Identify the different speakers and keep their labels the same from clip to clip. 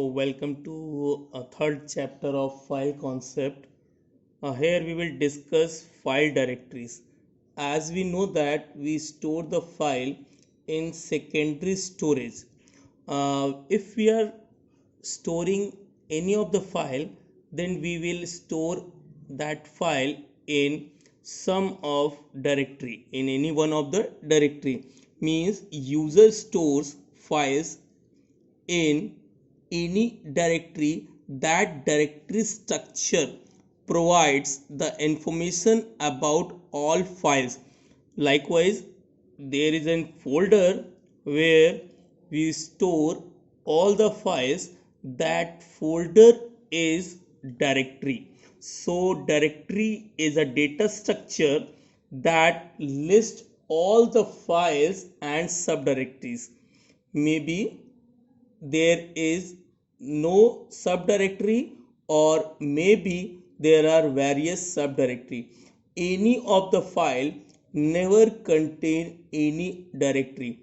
Speaker 1: welcome to a third chapter of file concept. Here we will discuss file directories. As we know that we store the file in secondary storage. If we are storing any of the file, then we will store that file in some of directory, in any one of the directory. Means user stores files in any directory. That directory structure provides the information about all files. Likewise, there is a folder where we store all the files. That folder is directory. So directory is a data structure that lists all the files and subdirectories. Maybe there is no subdirectory, or maybe there are various subdirectory. Any of the file never contain any directory.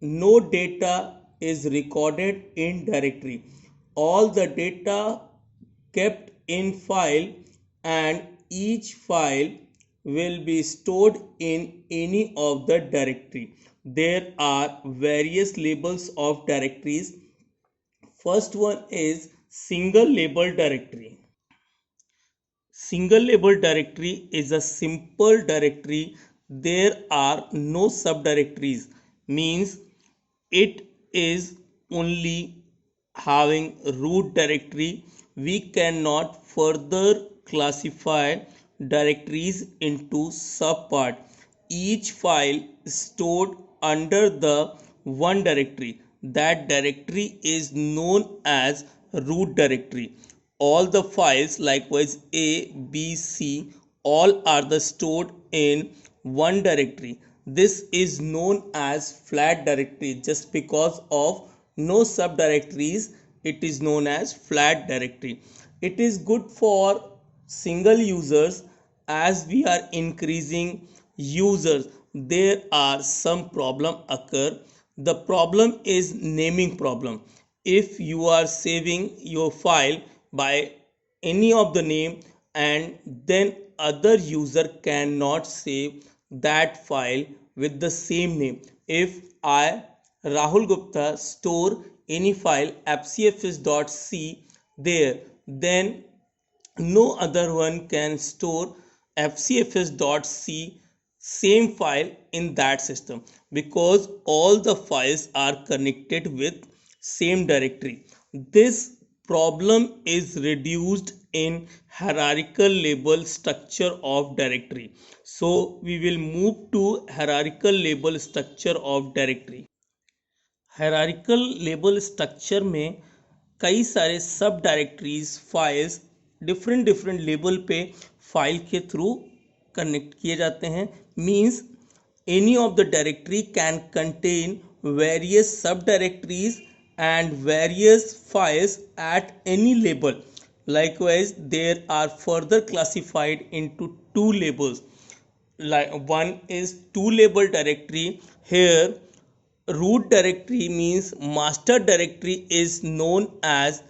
Speaker 1: No data is recorded in directory. All the data kept in file, and each file will be stored in any of the directory. There are various labels of directories. First one is single label directory. Single label directory is a simple directory. There are no subdirectories. Means it is only having root directory. We cannot further classify directories into subpart. Each file is stored under the one directory. That directory is known as root directory. All the files, likewise A, B, C, all are the stored in one directory. This is known as flat directory. Just because of no subdirectories, it is known as flat directory. It is good for single users. As we are increasing users, there are some problem occur. The problem is naming problem. If you are saving your file by any of the name, and then other user cannot save that file with the same name. If I, Rahul Gupta, store any file fcfs.c there, then no other one can store fcfs.c same file in that system, because all the files are connected with same directory. This problem is reduced in hierarchical label structure of directory. So we will move to hierarchical label structure of directory. Hierarchical label structure में कई सारे सब directories files different different label पे file के through connect किए जाते हैं. Means any of the directory can contain various subdirectories and various files at any label. Likewise, there are further classified into two labels. Like one is two label directory. Here root directory means master directory is known as,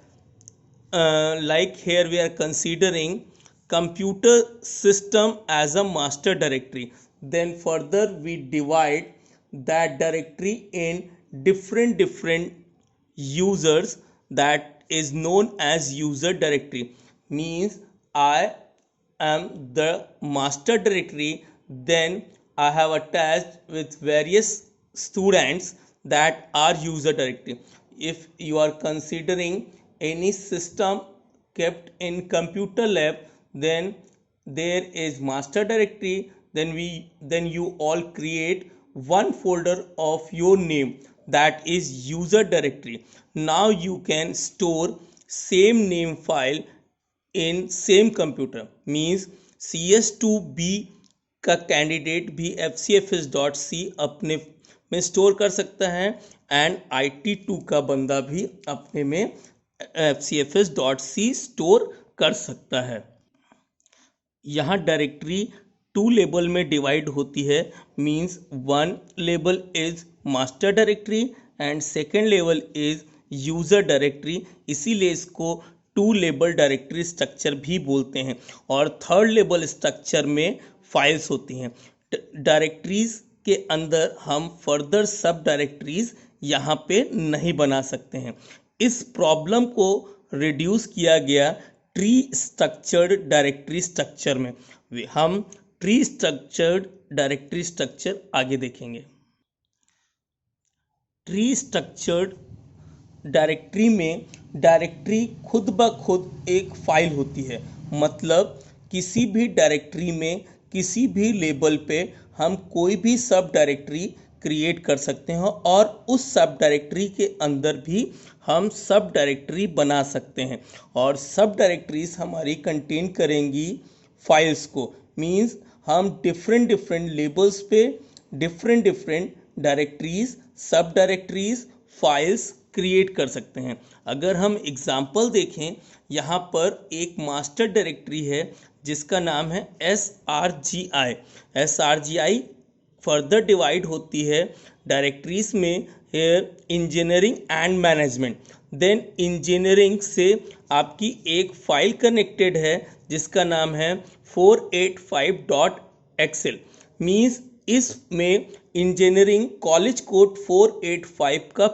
Speaker 1: like here we are considering computer system as a master directory. Then further we divide that directory in different users. That is known as user directory. Means I am the master directory, then I have attached with various students that are user directory. If you are considering any system kept in computer lab, then there is master directory. Then you all create one folder of your name, that is user directory. Now you can store same name file in same computer. Means CS2B का candidate भी FCFS.C अपने में store कर सकता है, and IT2 का बंदा भी अपने में FCFS.C स्टोर कर सकता है. यहाँ डायरेक्टरी टू लेबल में डिवाइड होती है. Means one label is master directory and second level is user directory, इसीलिए इसको टू लेबल डायरेक्टरी स्ट्रक्चर भी बोलते हैं। और थर्ड लेबल स्ट्रक्चर में फाइल्स होती हैं। डायरेक्टरीज के अंदर हम फर्दर सब डायरेक्टरीज यहाँ पे नहीं बना सकते हैं। इस प्रॉब्लम को रिड्यूस किया गया ट्री स्ट्रक्चर्ड डायरेक्टरी स्ट्रक्चर में। हम ट्री स्ट्रक्चर्ड डायरेक्टरी स्ट्रक्चर आगे देखेंगे। ट्री स्ट्रक्चर्ड डायरेक्टरी में डायरेक्टरी खुद ब खुद एक फाइल होती है। मतलब किसी भी डायरेक्टरी में किसी भी लेबल पे हम कोई भी सब डायरेक्टरी क्रिएट कर सकते हैं और उस सब डायरेक्टरी के अंदर भी हम सब डायरेक्टरी बना सकते हैं। और सब डायरेक्टरीज हमारी कंटेन करेंगी फाइल्स को। मींस हम डिफरेंट डिफरेंट लेबल्स पे डिफरेंट डिफरेंट डायरेक्टरीज, सब डायरेक्टरीज, फाइल्स क्रिएट कर सकते हैं। अगर हम एग्जाम्पल देखें, यहाँ पर एक मास्टर डायरेक्टरी है जिसका नाम है SRGI। SRGI फर्दर डिवाइड होती है डायरेक्टरीज में here engineering and management. Then engineering से आपकी एक फाइल कनेक्टेड है जिसका नाम है 485.xl। मीन्स इसमें इंजीनियरिंग कॉलेज कोड 485 का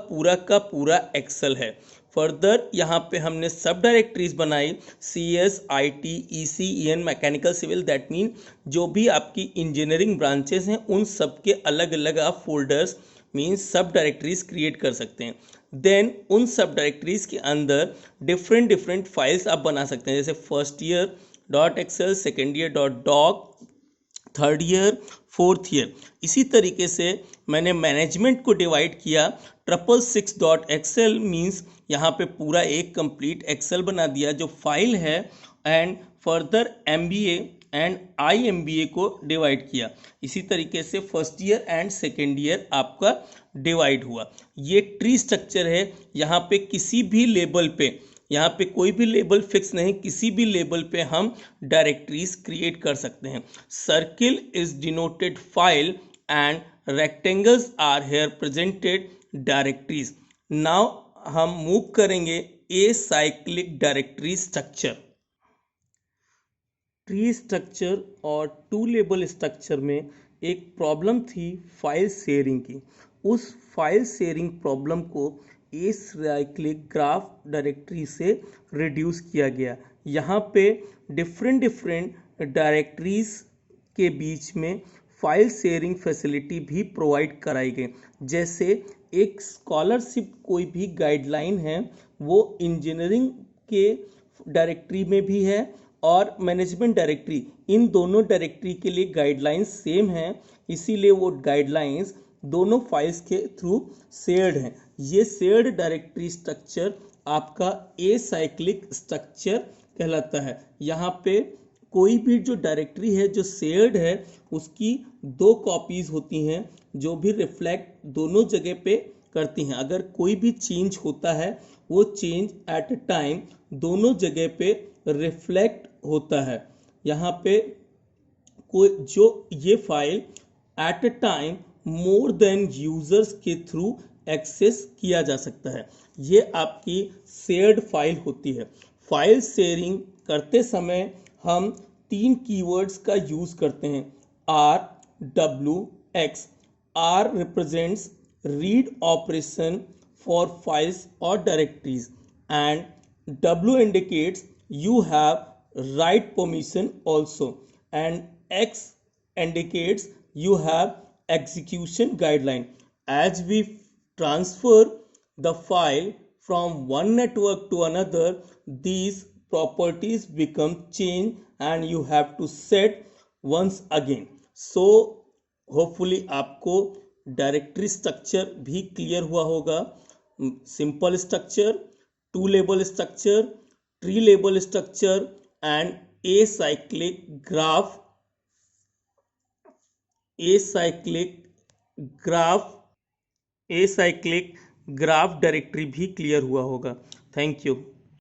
Speaker 1: पूरा एक्सेल है। फर्दर यहाँ पे हमने सब डायरेक्टरीज बनाई CS, IT, EC, EN, mechanical, civil. That mean जो भी आपकी इंजीनियरिंग ब्रांचेस हैं उन सब के अलग अलग आप फोल्डर्स मीन्स सब डायरेक्टरीज क्रिएट कर सकते हैं। देन उन सब डायरेक्टरीज के अंदर डिफरेंट डिफरेंट फाइल्स आप बना सकते हैं, जैसे first year .xl, second year .doc, third year, fourth year. इसी तरीके से मैंने मैनेजमेंट को डिवाइड किया 666.xl। मीन्स यहाँ पे पूरा एक कंप्लीट एक्सेल बना दिया जो फाइल है। And further MBA and IMBA को डिवाइड किया। इसी तरीके से first year and second year आपका डिवाइड हुआ। ये ट्री स्ट्रक्चर है। यहाँ पे किसी भी लेबल पे, यहाँ पे कोई भी लेबल फिक्स नहीं, किसी भी लेबल पे हम डायरेक्टरीज क्रिएट कर सकते हैं। Circle is denoted file and rectangles are here presented directories. Now हम मूव करेंगे acyclic directory structure. Tree structure और टू लेबल स्ट्रक्चर में एक प्रॉब्लम थी फाइल शेयरिंग की। उस फाइल शेयरिंग प्रॉब्लम को एसाइक्लिक ग्राफ डायरेक्टरी से रिड्यूस किया गया। यहाँ पे डिफरेंट डिफरेंट डायरेक्टरीज के बीच में फाइल शेयरिंग फैसिलिटी भी प्रोवाइड कराई गई। जैसे एक स्कॉलरशिप कोई भी गाइडलाइन है वो इंजीनियरिंग के डायरेक्टरी में भी है और मैनेजमेंट डायरेक्टरी, इन दोनों डायरेक्टरी के लिए गाइडलाइंस सेम हैं। इसीलिए वो गाइडलाइंस दोनों फाइल्स के थ्रू शेयर्ड हैं। ये शेयर्ड डायरेक्टरी स्ट्रक्चर आपका एसाइक्लिक स्ट्रक्चर कहलाता है। यहाँ पे कोई भी जो डायरेक्टरी है जो शेयर्ड है उसकी 2 कॉपीज होती हैं जो भी रिफ्लेक्ट दोनों जगह पे करती हैं। अगर कोई भी चेंज होता है वो चेंज एट अ टाइम दोनों जगह पे रिफ्लेक्ट होता है। यहाँ पे कोई जो ये file at a time more than users के थ्रू एक्सेस किया जा सकता है। ये आपकी शेयर्ड फाइल होती है। फाइल शेयरिंग करते समय हम 3 कीवर्ड्स का यूज करते हैं, RWX। R represents read operation for files or directories and W indicates you have write permission also, and X indicates you have execution guideline. As we transfer the file from one network to another, these properties become changed and you have to set once again. So hopefully आपको directory structure भी clear हुआ होगा। Simple structure, to लेबल structure, tree label structure and acyclic graph directory भी clear हुआ होगा। Thank you.